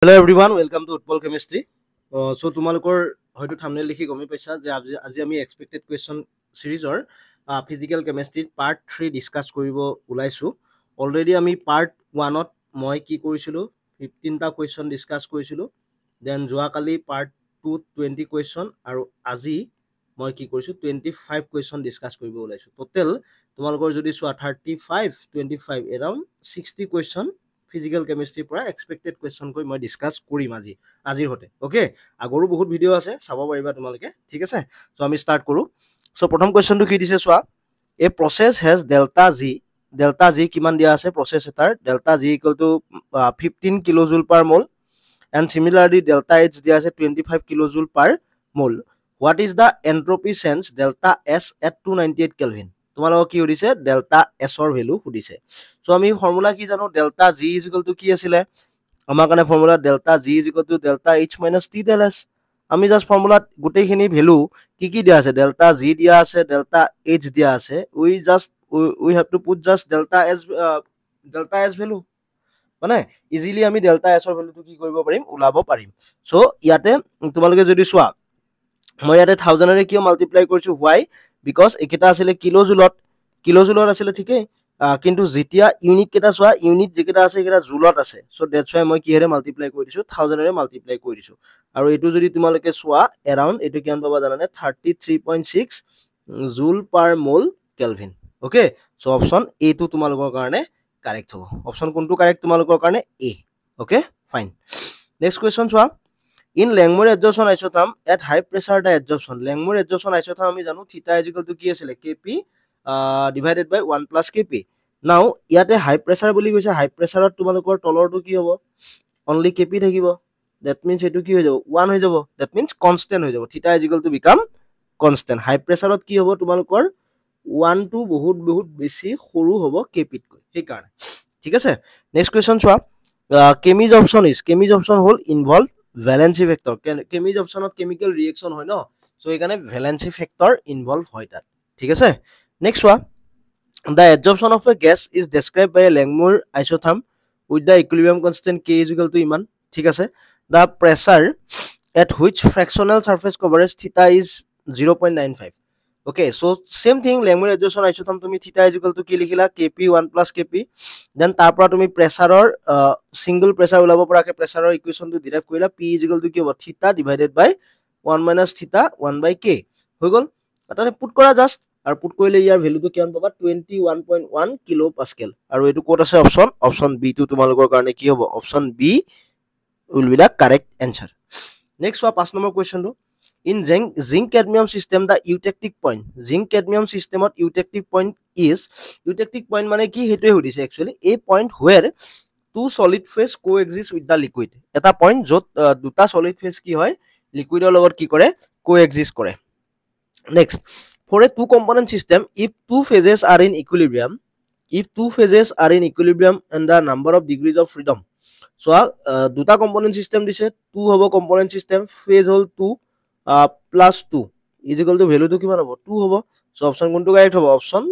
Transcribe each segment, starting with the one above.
Hello everyone, welcome to Utpal Chemistry. So তোমালোকৰ হয়তো thumbnail লিখি গমে পাইছা যে আজি আমি expected question series or physical chemistry part 3 discuss কৰিব ওলাইছো. Already আমি part 1 ত মই কি কৰিছিলো 15 টা question discuss কৰিছিলো. Then যোৱাকালি part 2 20 question আৰু আজি মই কি কৰিছো 25 question discuss কৰিব ওলাইছো. Total তোমালোকৰ যদি চোৱা 35 25 around 60 question physical chemistry পৰা expected question কই মই ডিসকাস কৰিম আজিৰ হতে ওকে আগৰো বহুত ভিডিও আছে চাব পাৰিবা তোমালোকে ঠিক আছে সো আমি স্টাৰ্ট কৰো সো প্ৰথম কোৱেশ্চনটো কি দিছে চোৱা a process has delta G কিমান দিয়া আছে প্ৰসেস এটাৰ delta G equal to 15 kilojoule per mole and similarly delta h দিয়া আছে 25 কিলোজুল পাৰ মোল what is the entropy change delta s at 298 kelvin তোমালোক কি হদিছে ডেল্টা s ৰ ভ্যালু হদিছে সো আমি ফৰ্মুলা কি জানো ডেল্টা g কি আছিল আমাৰ কাৰণে formula delta g delta h minus t del s আমি জাস্ট ফর্মুলা গুটেইখিনি ভ্যালু কি দিয়া আছে ডেল্টা g দিয়া আছে ডেল্টা h দিয়া আছে we have to put just delta s value মানে ইজিলি আমি ডেল্টা s ৰ ভ্যালুটো কি কৰিব পাৰিম উলাব পাৰিম সো ইয়াতে তোমালোকে যদি চোৱা মই ইয়াতে 1000 ৰে কিয় মাল্টিপ্লাই কৰিছো why because একেটা আছিল কিলোজুলত আছিল ঠিকে কিন্তু যেতিয়া ইউনিট কেটা চোৱা ইউনিট যেকেটা আছে একেটা জুলত আছে সো দ্যাটস ওয়াই মই কিহেৰে মাল্টিপ্লাই কৰি দিছো 1000 ৰে মাল্টিপ্লাই কৰি দিছো আৰু এটো যদি তোমালোকে চোৱা अराउंड এটো কিমান পাবা জানানে 33.6 joule per mole kelvin okay so option A টো তোমালোকৰ কাৰণে কাৰেক্ট হ'ব অপচন কোনটো কাৰেক্ট তোমালোকৰ কাৰণে এ ওকে ফাইন নেক্সট কোৱেশ্চন চোৱা in Langmuir adsorption isotherm at high pressure the adsorption Langmuir adsorption isotherm আমি জানো theta is equal to কি আছিল kp divided by 1 plus kp now ইয়াতে হাই প্ৰেসাৰ বুলি কৈছে হাই প্ৰেসাৰত তোমালোকৰ তলৰটো কি হ'ব only kp থাকিব that means এটো কি হৈ যাব 1 হৈ যাব that means constant হৈ যাব theta is equal to become constant হাই প্ৰেসাৰত কি হ'ব তোমালোকৰ 1 to বহুত বেছি সৰু হ'ব kp কৈ সেই কাৰণে ঠিক আছে নেক্সট কোৱেশ্চন চোৱা Chemistry option hall involve valency factor chemistry option of chemical reaction হয় ন সো এখানে valency factor involve হয় তাত ঠিক আছে নেক্সট ওয়া the adsorption of a gas is described by a Langmuir isotherm with the equilibrium constant k is equal to ইমান ঠিক আছে the pressure at which fractional surface coverage theta is 0.95 okay so same thing Langmuir adsorption isotherm তুমি theta is equal to কি লিখিলা kp 1 plus kp then তাৰ পৰা তুমি প্ৰেসাৰৰ single প্ৰেসাৰ উলাব পৰাকে প্ৰেসাৰৰ ইকুৱেশনটো derive কৰিলা p is equal to কি হ'ব theta divided by 1 minus theta 1 by k হৈ গল তাতে পুট কৰা জাস্ট আৰু পুট কৰিলে ইয়াৰ ভ্যালুটো কিমান পাবা 21.1 কিলো পাস্কেল আৰু এটো কোড আছে অপচন বি টো তোমালোকৰ কাৰণে কি হ'ব option B will be the correct answer next wa 5 নম্বৰ কোৱেশ্চনটো in zinc cadmium system the eutectic point zinc cadmium system of eutectic point is eutectic point মানে কি হেতুৱে হদিছে actually a point where two solid phase coexist with the liquid এটা point যত দুটা solid phase কি হয় লিকুইডৰ লগত কি কৰে coexist কৰে next for a two component system if two phases are in equilibrium and the number of degrees of freedom so দুটা component system দিছে 2 হ'ব component system phase hall 2 plus 2 is equal to value to কিমান হ'ব 2 হ'ব so option কোনটো correct হ'ব option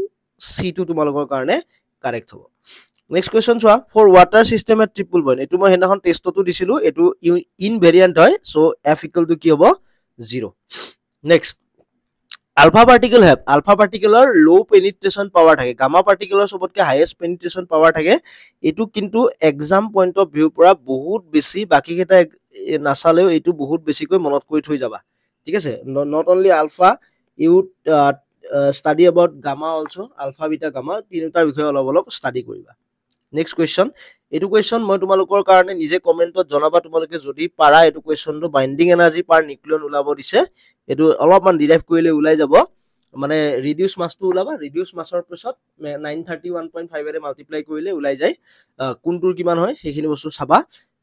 c টো তোমালোকৰ কাৰণে কাৰেক্ট হ'ব next question চোৱা for water system at triple point এটো মই হেনাখন টেষ্টটো দিছিলো এটো ইনভেৰিয়েন্ট হয় so f equal to কি হ'ব 0 next alpha particle low penetration power থাকে gamma particle সবতকে highest penetration power থাকে এটো কিন্তু exam point of view পৰা বহুত বেছি বাকি কেটা নাসালেও এটো বহুত বেছিকৈ মনত কৰি থৈ যাবা ঠিক আছে not only alpha you study about gamma also alpha beta gamma তিনিটাৰ বিষয়ে অলপ স্টাডি কৰিবা নেক্সট কোৱেশ্চন এটো কোৱেশ্চন মই তোমালোকৰ কাৰণে নিজে কমেন্টত জনাবা তোমালোকে যদি পাৰা এটো কোৱেশ্চনটো বাইন্ডিং এনাৰ্জি পাৰ নিউক্লিয়ন উলাব দিছে এটো অলপমান ডিৰাইভ কৰিলে উলাই যাব মানে ৰিডিউস মাসটো উলাবা ৰিডিউস মাসৰ পিছত 931.5 এৰে মাল্টিপ্লাই কৰিলে উলাই যায় কোনটোৰ কিমান হয় হেখিনি বস্তু চাবা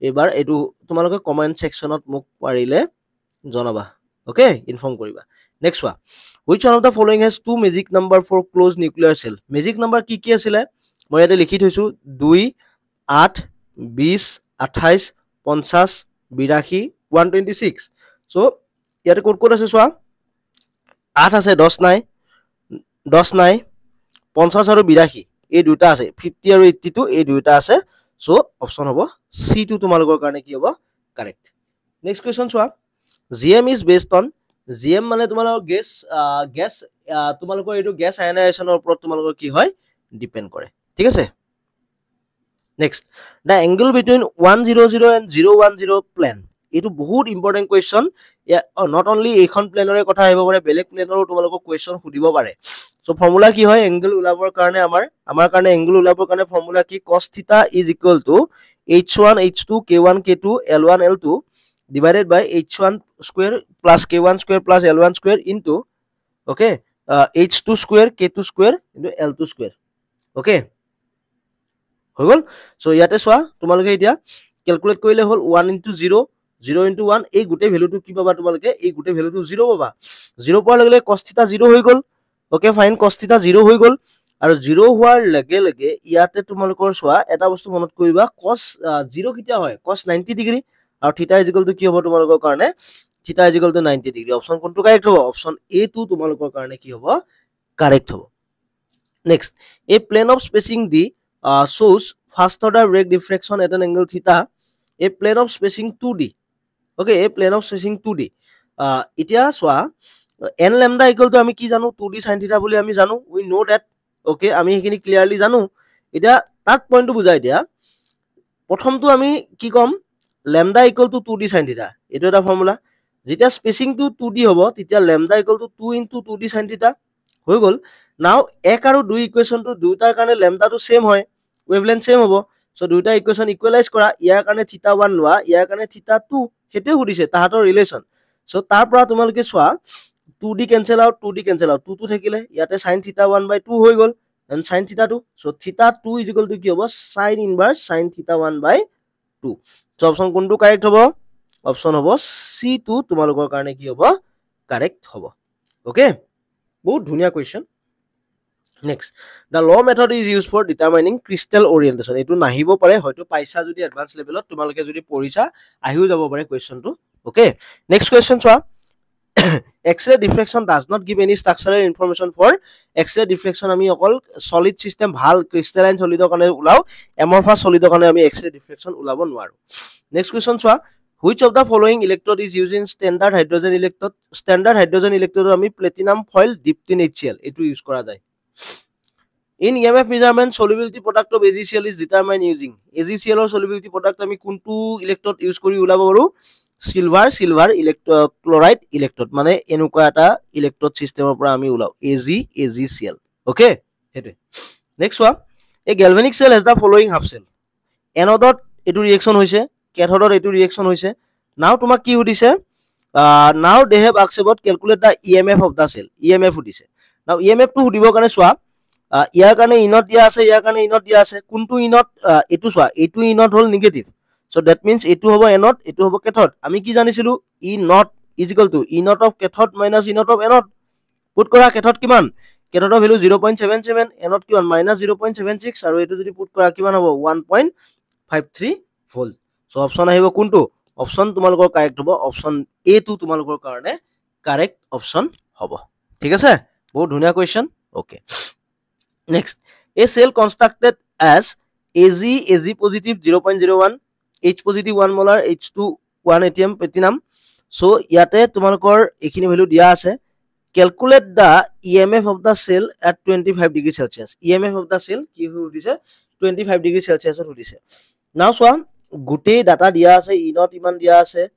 এবাৰ এটো তোমালোকে কমেন্ট সেকশনত মোক পাৰিলে জনাবা ওকে ইনফৰ্ম কৰিবা নেক্সট ওয়া which one of the following has two magic number for closed nuclear cell magic number কি আছিল মই ইয়াতে লিখি থৈছো 2 8 20 28 50 82 126 সো ইয়াতে কোড আছে চোৱা 8 আছে 10 নাই 50 আৰু 82 এই দুটা আছে 50 আৰু 82 এই দুটা আছে সো অপচন হ'ব সি টো তোমালোকৰ কাৰণে কি হ'ব কাৰেক্ট নেক্সট কুৱেশ্যন চোৱা GM is based on GM মানে তোমালোকৰ গেছ তোমালোকৰ এইটো গেছ আয়নাইজেশ্যনৰ ওপৰত তোমালোকৰ কি হয় ডিপেন্ড কৰে ঠিক আছে next the angle between 100 and 010 plane এইটো বহুত ইম্পৰ্টেণ্ট কুৱেশ্যন নট অনলি এইখন প্লেনৰে কথা আহিব পাৰে বেলেগ প্লেনৰো তোমালোকক কুৱেশ্যন সুধিব পাৰে চ' ফৰ্মুলা কি হয় এংগল ওলাবৰ কাৰণে আমাৰ কাৰণে এংগল ওলাবৰ কাৰণে ফৰ্মুলা কি cos θ is equal to h1 h2 k1 k2 l1 l2 divided by h1 square plus k1 square plus l1 square into okay h2 square k2 square into l2 square okay হৈ গল so ইয়াতে সোয়া তোমালোকে এতিয়া calculate কৰিলে হল 1 into 0 0 into 1 এই গুটে ভ্যালুটো কি পাবা তোমালোকে এই গুটে ভ্যালুটো 0 পাবা 0 পোৱাৰ লগে cos θ 0 হৈ গল ওকে ফাইন cos θ 0 হৈ গল আৰু 0 হোৱাৰ লগে লগে ইয়াতে তোমালোকৰ সোয়া এটা বস্তু মনত কৰিবা cos 0 কিটা হয় cos 90 ডিগ্ৰী আৰু θ ইকুৱেল টু কি হ'ব তোমালোকৰ কাৰণে θ ইকুৱেল টু 90 ডিগ্ৰী অপচন কোনটো কাৰেক্ট হ'ব অপচন এ টো তোমালোকৰ কাৰণে কি হ'ব কাৰেক্ট হ'ব next a plane of spacing the shows first order rate diffraction at an angle theta a plane of spacing 2d okay a plane of spacing 2d itia swa n lambda equal to ami ki janu 2d sin theta boli ami janu we know that okay ami hekini clearly janu itia tat point to bujai dia prothom tu ami ki kom lambda equal to 2d sin theta eto eta formula jeta spacing to 2d hobo titia lambda equal to 2 into 2d sin theta hoi gol now 1 aru 2 equation to duitar karone lambda to same hoy wavelength same hobo so duita equation equalize kora ইয়াৰ কাৰণে θ 1 লোৱা ইয়াৰ কাৰণে θ 2 হেতে হুদিছে তাহাতৰ relation so তাৰ পৰা তোমালোকে সোৱা 2d cancel out 2 2 থাকিলে ইয়াতে sin θ 1/2 হৈ গল and sin θ 2 so θ 2 equal to কি হ'ব sin inverse sin θ 1/2 so option কোনটো কাৰেক্ট হ'ব অপচন হ'ব C2 তোমালোকৰ কাৰণে কি হ'ব কাৰেক্ট হ'ব ওকে বহুত ধুনিয়া question Next, the law method is used for determining crystal orientation. Etu nahibo pare hoyto paisa jodi advanced level ot tumaloke jodi porisa ahiu jabo pare question to. Okay. Next question chua. X-ray diffraction does not give any structural information for X-ray diffraction ami okol solid system bhal crystalline solid kane ulao amorphous solid kane ami X-ray diffraction ulabo nwaru. Next question chua. Which of the following electrode is used in standard hydrogen electrode? Standard hydrogen electrode ami platinum foil diptyn HCl etu use kora jay. In EMF measurement, solubility product of AgCl is determined using AgCl or solubility product ami kuntu electrode use kori ulabo paru silver chloride electrode mane enuka eta electrode system opora ami ulao AgCl okay hete next one a galvanic cell has the following half cell anode etu reaction hoise cathode etu reaction hoise now tumak ki hudise now they have asked about calculate the EMF of the cell EMF hudise now EMF to hudibo kane swa ইয়াৰ কাৰণে ইনট দিয়া আছে ইয়াৰ কাৰণে ইনট দিয়া আছে কোনটো ইনট E two সোৱা E two E nought হল negative so that means E two হ'ব এনট এটু হ'ব ক্যাথড আমি কি জানিছিলো E nought is equal to E nought of cathode minus E nought of anode put কৰা ক্যাথড কিমান ক্যাথডৰ ভ্যালু 0.77 এনট কিমান মাইনাস 0.76 আৰু এটু যদি পুট কৰা কিমান হ'ব 1.53 ভোল্ট সো অপচন আহিব কোনটো অপচন তোমালোকৰ কাৰেক্ট হ'ব অপচন এ টু তোমালোকৰ কাৰণে কাৰেক্ট অপচন হ'ব ঠিক আছে বহুত ধুনিয়া question okay Next, a cell constructed as Ag positive 0.01, H positive 1 molar, H2 1 atm platinum. So, yate tumalokor ekhini value dia ase. Calculate the EMF of the cell at 25 degrees Celsius. EMF of the cell ki hudise 25 degrees Celsius hudise. Now, so gute data dia ase, E naught iman dia ase,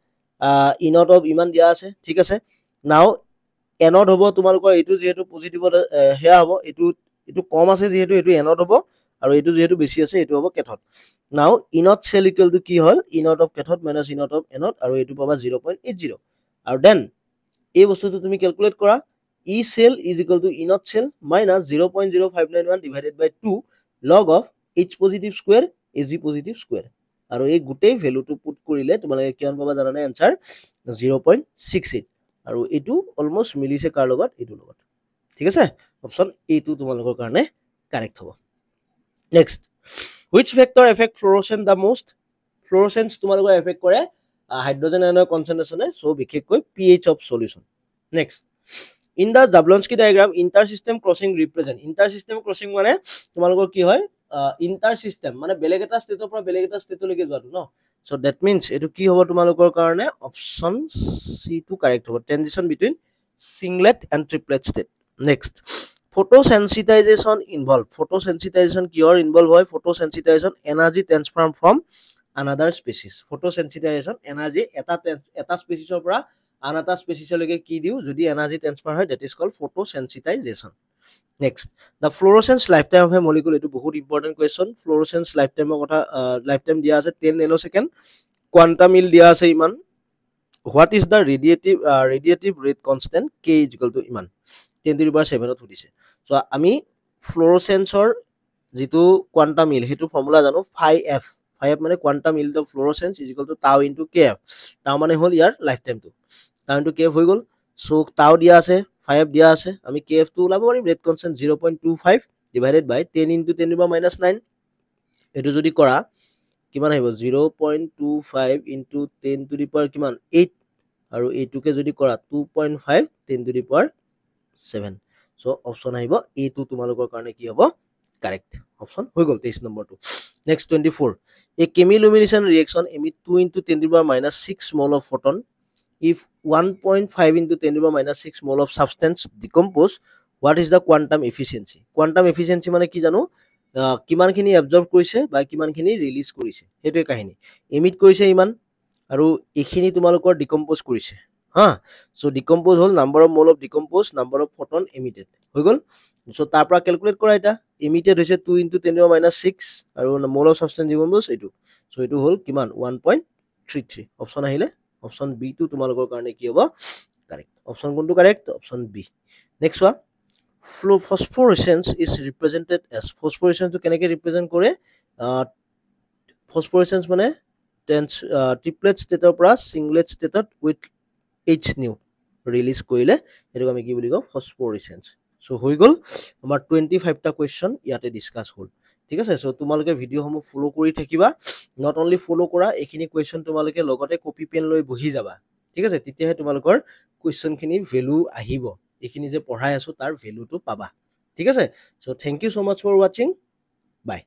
E naught of iman dia ase. Thik ase. Now, anode hobo tumalokor etu jehetu positive heya hobo etu এটু কম আছে যেহেতু এটু and হ'ব আৰু এটু যেহেতু বেছি আছে এটু হ'ব ক্যাথড নাও ইনট সেল ইকুয়াল টু কি হল E nought of cathode minus E nought of anode আৰু এটু পাবা 0.80 আৰু দেন এই বস্তুটো তুমি ক্যালকুলেট কৰা E cell is equal to E nought cell minus 0.0591 divided by 2 log of h positive square ag positive square আৰু এই গুটেই ভ্যালুটো পুট কৰিলে তোমালোকে কিমান পাবা জানানে आंसर 0.68 আৰু এটু অলমোস্ট মিলিছে কাৰ লগত এটু লগত ঠিক আছে অপচন এ টু তোমালোকৰ কাৰণে কাৰেক্ট হ'ব next which factor affect fluorescence the most fluorescence তোমালোকৰ এফেক্ট কৰে হাইড্ৰোজেন আয়নৰ কনসেন্ট্ৰেচনে সো বিশেষকৈ pH of solution next in the Jablonski diagram inter system crossing represent inter system crossing মানে তোমালোকৰ কি হয় ইণ্টাৰ সিস্টেম মানে বেলেগ এটা ষ্টেটৰ পৰা বেলেগ এটা ষ্টেটলৈকে যোৱাটো ন সো দ্যাট মিন্স এটো কি হ'ব তোমালোকৰ কাৰণে অপচন সি টু কাৰেক্ট হ'ব transition between singlet and triplet state next photosensitization involved photosensitization কিহৰ ইনভলভ হয় photosensitization energy transfer from another species photosensitization energy এটা স্পেচিছৰ পৰা আন এটা স্পেচিছলৈকে কি দিও যদি এনাৰ্জি ট্ৰান্সফাৰ হয় that is called photosensitization next the fluorescence lifetime of a molecule etu bahut important question fluorescence lifetime kotha lifetime dia ase 10 nanosecond quantum yield dia ase iman what is the radiative rate constant k is equal to iman 10 to the power 7 ত সুধিছে so আমি ফ্লোৰোসেন্সৰ যেটো quantum yield হেতু formula জানো 5f 5 মানে quantum yield of fluorescence is equal to tau into kf tau মানে হল ইয়াৰ lifetime to tau into kf হৈ গল সো tau দিয়া আছে 5 দিয়া আছে আমি kf টু ওলাব পাৰিম rate constant 0.25 divided by 10 into 10 to the power -9 এটো যদি কৰা কিমান আহিব 0.25 into 10 to the power কিমান 8 আৰু এইটোকে যদি কৰা 2.5 10 to the power 7 so option আহিব a2 তোমালোকৰ কাৰণে কি হ'ব correct option হৈ গল 23 নম্বৰটো next 24 a chemiluminescent reaction emit 2 into 10 to the power -6 mole of photon if 1.5 into 10 to the power -6 mole of substance decompose what is the quantum efficiency মানে কি জানো কিমানখিনি এবজর্ব কৰিছে বা কিমানখিনি ৰিলিজ কৰিছে হেতুৱে কাহিনী এমিট কৰিছে ইমান আৰু এখিনি তোমালোকৰ ডিকম্পোজ কৰিছে হা so decompose hall number of mole of decompose number of photon emitted হৈ গল সো তাৰ পৰা ক্যালকুলেট কৰা এটা এমিটেড হৈছে 2 into 10 to the power -6 আৰু মোল অফ সাবস্টেন্স ডিকম্পোজ এইটো সো এইটো হল কিমান 1.33 অপচন আহিলে অপচন বি টু তোমালোকৰ কাৰণে কি হ'ব কারেক্ট অপচন কোনটো correct option B next one phosphorescence is represented as phosphorescence to কেনেকে ৰিপ্ৰেজেন্ট কৰে phosphorescence মানে ট্ৰিপলেট ষ্টেটৰ পৰা সিংলেট ষ্টেটত উইথ h new ৰিলিজ কৰিলে এটো আমি কি বুলি কওঁ phosphorescence সো হৈ গল আমাৰ 25 টা কোৱেশ্চন ইয়াতে ডিসকাস হল ঠিক আছে সো তোমালোকে ভিডিও সমূহ ফলো কৰি থাকিবা নট অনলি ফলো কৰা এখিনি কোৱেশ্চন তোমালোকে লগতে কপি পেন লৈ বহি যাবা ঠিক আছে তেতিয়াহে তোমালোকৰ কোৱেশ্চন খিনি ভ্যালু আহিব এখিনি যে পঢ়াই আছো তাৰ ভ্যালুটো পাবা ঠিক আছে so thank you so much for watching by